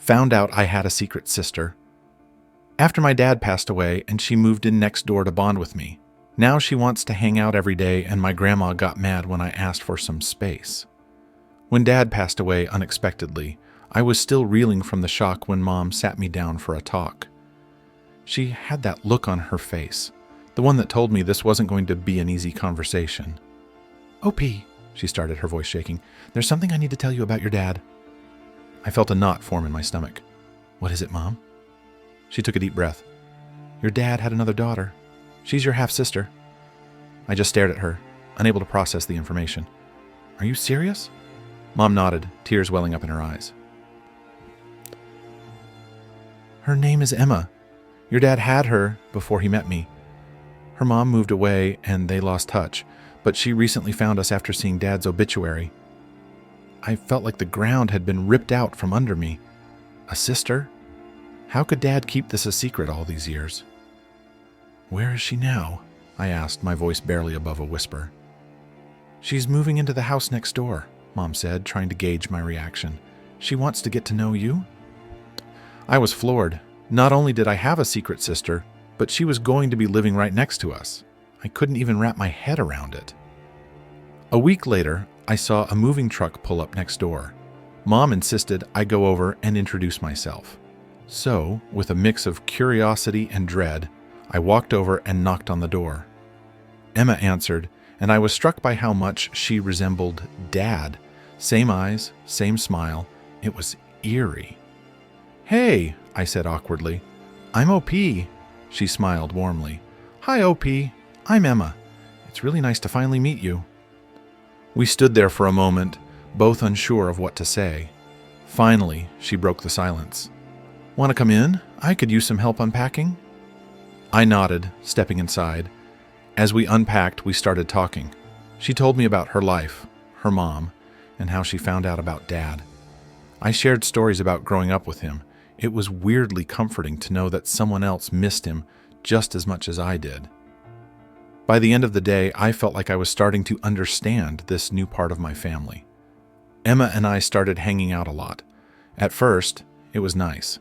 Found out I had a secret sister. After my dad passed away and she moved in next door to bond with me. Now she wants to hang out every day, and my grandma got mad when I asked for some space. When Dad passed away unexpectedly, I was still reeling from the shock when Mom sat me down for a talk. She had that look on her face, the one that told me this wasn't going to be an easy conversation. "OP," she started, her voice shaking, "there's something I need to tell you about your dad." I felt a knot form in my stomach. "What is it, Mom?" She took a deep breath. "Your dad had another daughter. She's your half-sister." I just stared at her, unable to process the information. "Are you serious?" Mom nodded, tears welling up in her eyes. "Her name is Emma. Your dad had her before he met me. Her mom moved away and they lost touch, but she recently found us after seeing Dad's obituary. I felt like the ground had been ripped out from under me. A sister? How could Dad keep this a secret all these years?" "Where is she now?" I asked, my voice barely above a whisper. "She's moving into the house next door," Mom said, trying to gauge my reaction. "She wants to get to know you." I was floored. Not only did I have a secret sister, but she was going to be living right next to us. I couldn't even wrap my head around it. A week later, I saw a moving truck pull up next door. Mom insisted I go over and introduce myself. So, with a mix of curiosity and dread, I walked over and knocked on the door. Emma answered, and I was struck by how much she resembled Dad. Same eyes, same smile. It was eerie. "Hey," I said awkwardly. "I'm OP." She smiled warmly. "Hi, OP. I'm Emma. It's really nice to finally meet you." We stood there for a moment, both unsure of what to say. Finally, she broke the silence. "Want to come in? I could use some help unpacking." I nodded, stepping inside. As we unpacked, we started talking. She told me about her life, her mom, and how she found out about Dad. I shared stories about growing up with him. It was weirdly comforting to know that someone else missed him just as much as I did. By the end of the day, I felt like I was starting to understand this new part of my family. Emma and I started hanging out a lot. At first, it was nice.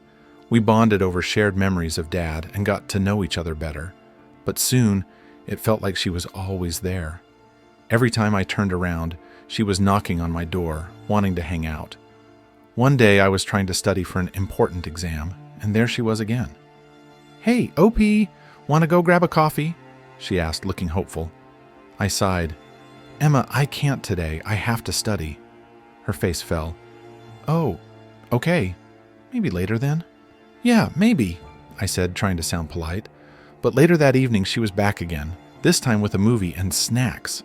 We bonded over shared memories of Dad and got to know each other better. But soon, it felt like she was always there. Every time I turned around, she was knocking on my door, wanting to hang out. One day, I was trying to study for an important exam, and there she was again. "Hey, OP, want to go grab a coffee?" she asked, looking hopeful. I sighed. "Emma, I can't today. I have to study." Her face fell. "Oh, okay. Maybe later then?" "Yeah, maybe," I said, trying to sound polite. But later that evening, she was back again, this time with a movie and snacks.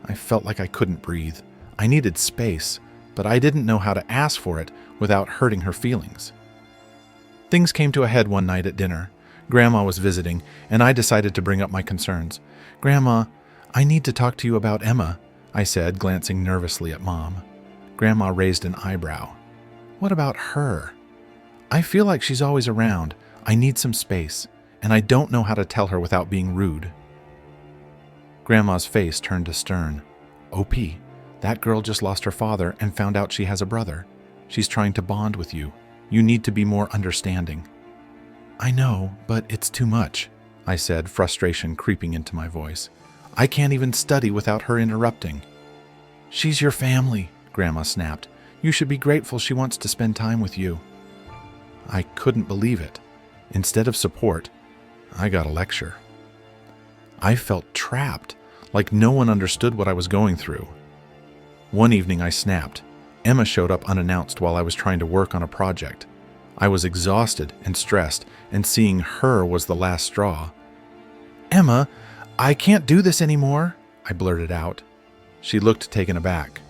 I felt like I couldn't breathe. I needed space, but I didn't know how to ask for it without hurting her feelings. Things came to a head one night at dinner. Grandma was visiting, and I decided to bring up my concerns. "Grandma, I need to talk to you about Emma," I said, glancing nervously at Mom. Grandma raised an eyebrow. "What about her? I feel like she's always around. I need some space, and I don't know how to tell her without being rude." Grandma's face turned to stern. "OP, that girl just lost her father and found out she has a brother. She's trying to bond with you. You need to be more understanding." "I know, but it's too much," I said, frustration creeping into my voice. "I can't even study without her interrupting." "She's your family," Grandma snapped. "You should be grateful she wants to spend time with you." I couldn't believe it. Instead of support, I got a lecture. I felt trapped, like no one understood what I was going through. One evening I snapped. Emma showed up unannounced while I was trying to work on a project. I was exhausted and stressed, and seeing her was the last straw. "Emma, I can't do this anymore," I blurted out. She looked taken aback.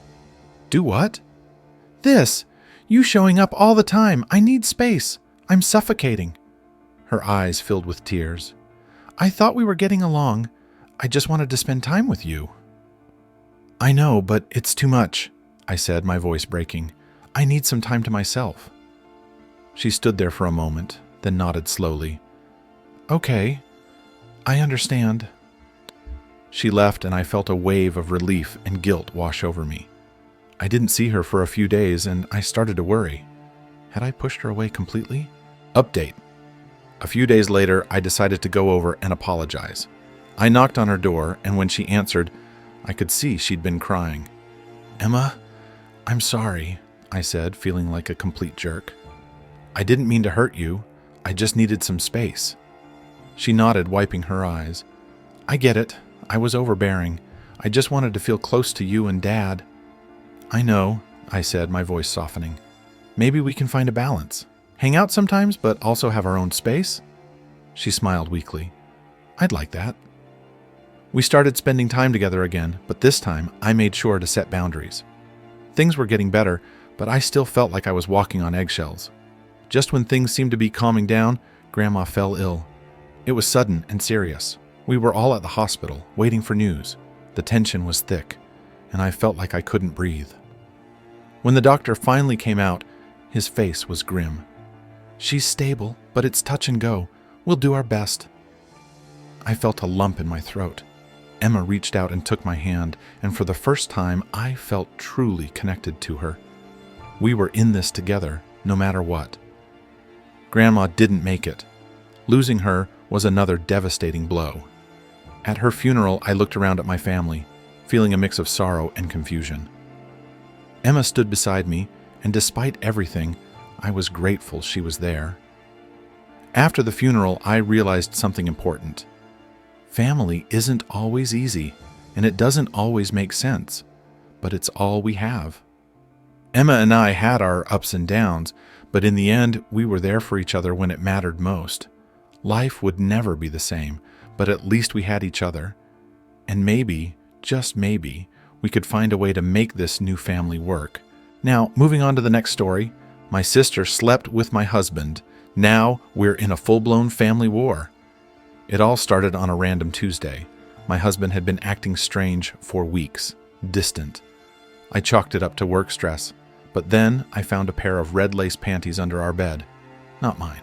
"Do what?" "This. You showing up all the time. I need space. I'm suffocating." Her eyes filled with tears. "I thought we were getting along. I just wanted to spend time with you." "I know, but it's too much," I said, my voice breaking. "I need some time to myself." She stood there for a moment, then nodded slowly. "Okay, I understand." She left, and I felt a wave of relief and guilt wash over me. I didn't see her for a few days, and I started to worry. Had I pushed her away completely? Update. A few days later, I decided to go over and apologize. I knocked on her door, and when she answered, I could see she'd been crying. "Emma, I'm sorry," I said, feeling like a complete jerk. "I didn't mean to hurt you. I just needed some space." She nodded, wiping her eyes. "I get it. I was overbearing. I just wanted to feel close to you and Dad." "I know," I said, my voice softening. "Maybe we can find a balance. Hang out sometimes, but also have our own space?" She smiled weakly. "I'd like that." We started spending time together again, but this time I made sure to set boundaries. Things were getting better, but I still felt like I was walking on eggshells. Just when things seemed to be calming down, Grandma fell ill. It was sudden and serious. We were all at the hospital, waiting for news. The tension was thick, and I felt like I couldn't breathe. When the doctor finally came out, his face was grim. "She's stable, but it's touch and go. We'll do our best." I felt a lump in my throat. Emma reached out and took my hand, and for the first time, I felt truly connected to her. We were in this together, no matter what. Grandma didn't make it. Losing her was another devastating blow. At her funeral, I looked around at my family, feeling a mix of sorrow and confusion. Emma stood beside me, and despite everything, I was grateful she was there. After the funeral, I realized something important. Family isn't always easy, and it doesn't always make sense, but it's all we have. Emma and I had our ups and downs, but in the end, we were there for each other when it mattered most. Life would never be the same, but at least we had each other. And maybe, just maybe, we could find a way to make this new family work. Now, moving on to the next story, my sister slept with my husband. Now we're in a full-blown family war. It all started on a random Tuesday. My husband had been acting strange for weeks, distant. I chalked it up to work stress, but then I found a pair of red lace panties under our bed. Not mine.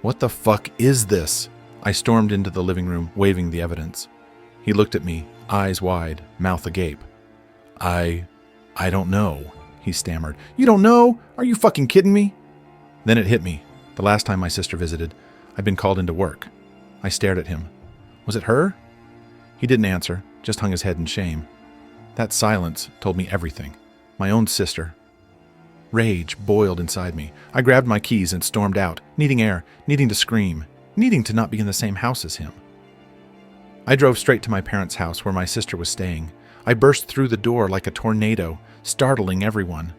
"What the fuck is this?" I stormed into the living room, waving the evidence. He looked at me, eyes wide, mouth agape. I don't know," he stammered. "You don't know? Are you fucking kidding me?" Then it hit me. The last time my sister visited, I'd been called into work. I stared at him. Was it her? He didn't answer, just hung his head in shame. That silence told me everything. My own sister. Rage boiled inside me. I grabbed my keys and stormed out, needing air, needing to scream, needing to not be in the same house as him. I drove straight to my parents' house where my sister was staying. I burst through the door like a tornado, startling everyone.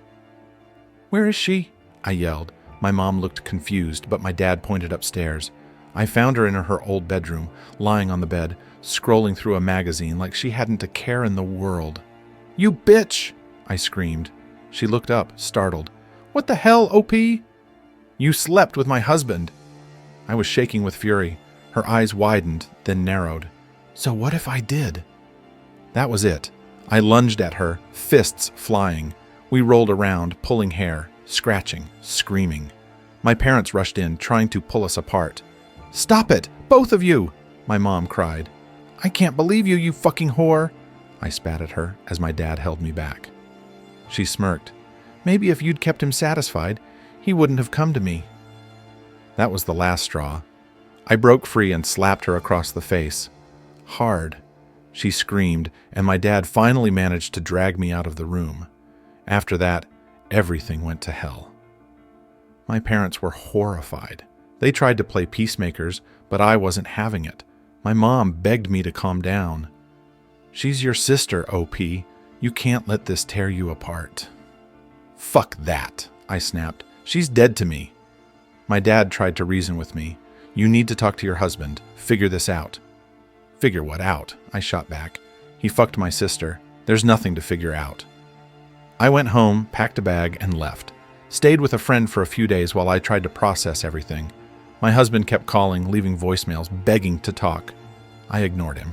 "Where is she?" I yelled. My mom looked confused, but my dad pointed upstairs. I found her in her old bedroom, lying on the bed, scrolling through a magazine like she hadn't a care in the world. "You bitch!" I screamed. She looked up, startled. "What the hell, OP?" "You slept with my husband." I was shaking with fury. Her eyes widened, then narrowed. "So what if I did?" That was it. I lunged at her, fists flying. We rolled around, pulling hair, scratching, screaming. My parents rushed in, trying to pull us apart. "Stop it, both of you!" my mom cried. "I can't believe you, you fucking whore!" I spat at her as my dad held me back. She smirked. "Maybe if you'd kept him satisfied, he wouldn't have come to me." That was the last straw. I broke free and slapped her across the face. Hard. She screamed, and my dad finally managed to drag me out of the room. After that, everything went to hell. My parents were horrified. They tried to play peacemakers, but I wasn't having it. My mom begged me to calm down. "She's your sister, OP. You can't let this tear you apart." "Fuck that," I snapped. "She's dead to me." My dad tried to reason with me. "You need to talk to your husband. Figure this out." "Figure what out?" I shot back. "He fucked my sister. There's nothing to figure out." I went home, packed a bag, and left. Stayed with a friend for a few days while I tried to process everything. My husband kept calling, leaving voicemails, begging to talk. I ignored him.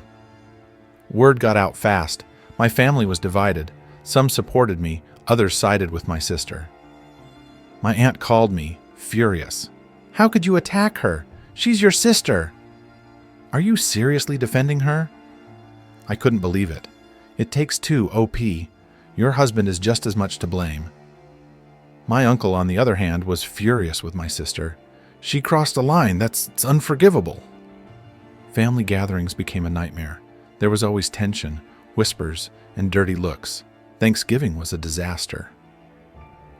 Word got out fast. My family was divided. Some supported me, others sided with my sister. My aunt called me, furious. "How could you attack her? She's your sister." "Are you seriously defending her?" I couldn't believe it. "It takes two, OP. Your husband is just as much to blame." My uncle, on the other hand, was furious with my sister. She crossed a line. It's unforgivable. Family gatherings became a nightmare. There was always tension, whispers, and dirty looks. Thanksgiving was a disaster.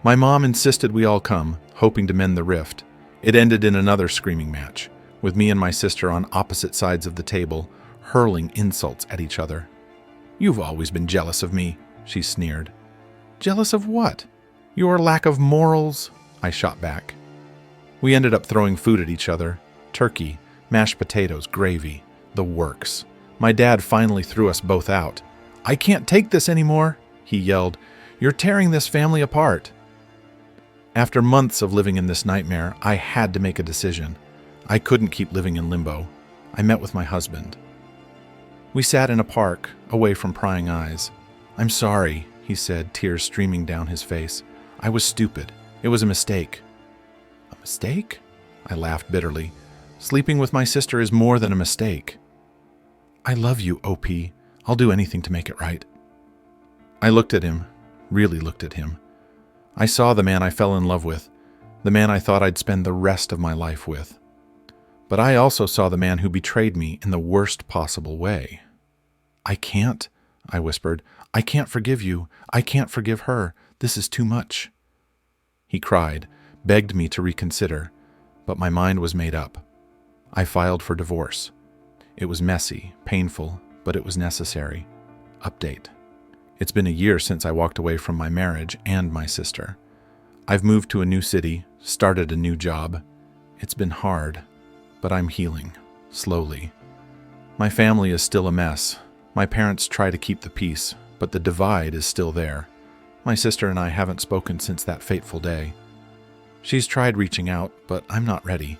My mom insisted we all come, hoping to mend the rift. It ended in another screaming match, with me and my sister on opposite sides of the table, hurling insults at each other. "You've always been jealous of me," she sneered. "Jealous of what? Your lack of morals," I shot back. We ended up throwing food at each other. Turkey, mashed potatoes, gravy, the works. My dad finally threw us both out. "I can't take this anymore," he yelled. "You're tearing this family apart." After months of living in this nightmare, I had to make a decision. I couldn't keep living in limbo. I met with my husband. We sat in a park, away from prying eyes. "I'm sorry," he said, tears streaming down his face. "I was stupid. It was a mistake." "A mistake?" I laughed bitterly. "Sleeping with my sister is more than a mistake." "I love you, OP. I'll do anything to make it right." I looked at him, really looked at him. I saw the man I fell in love with, the man I thought I'd spend the rest of my life with. But I also saw the man who betrayed me in the worst possible way. "I can't," I whispered. "I can't forgive you. I can't forgive her. This is too much." He cried, begged me to reconsider, but my mind was made up. I filed for divorce. It was messy, painful, but it was necessary. Update. It's been a year since I walked away from my marriage and my sister. I've moved to a new city, started a new job. It's been hard, but I'm healing, slowly. My family is still a mess. My parents try to keep the peace, but the divide is still there. My sister and I haven't spoken since that fateful day. She's tried reaching out, but I'm not ready.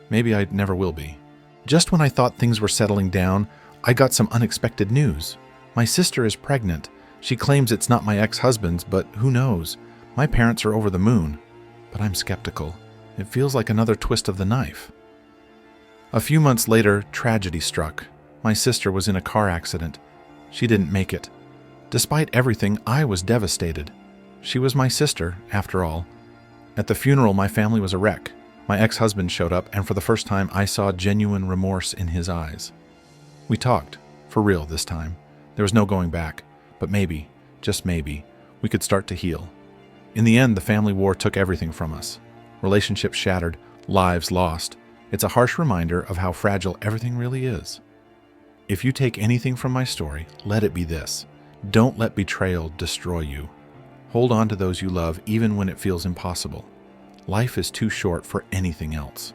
Maybe I never will be. Just when I thought things were settling down, I got some unexpected news. My sister is pregnant. She claims it's not my ex-husband's, but who knows? My parents are over the moon, but I'm skeptical. It feels like another twist of the knife. A few months later, tragedy struck. My sister was in a car accident. She didn't make it. Despite everything, I was devastated. She was my sister, after all. At the funeral, my family was a wreck. My ex-husband showed up, and for the first time, I saw genuine remorse in his eyes. We talked, for real this time. There was no going back, but maybe, just maybe, we could start to heal. In the end, the family war took everything from us. Relationships shattered, lives lost. It's a harsh reminder of how fragile everything really is. If you take anything from my story, let it be this. Don't let betrayal destroy you. Hold on to those you love even when it feels impossible. Life is too short for anything else.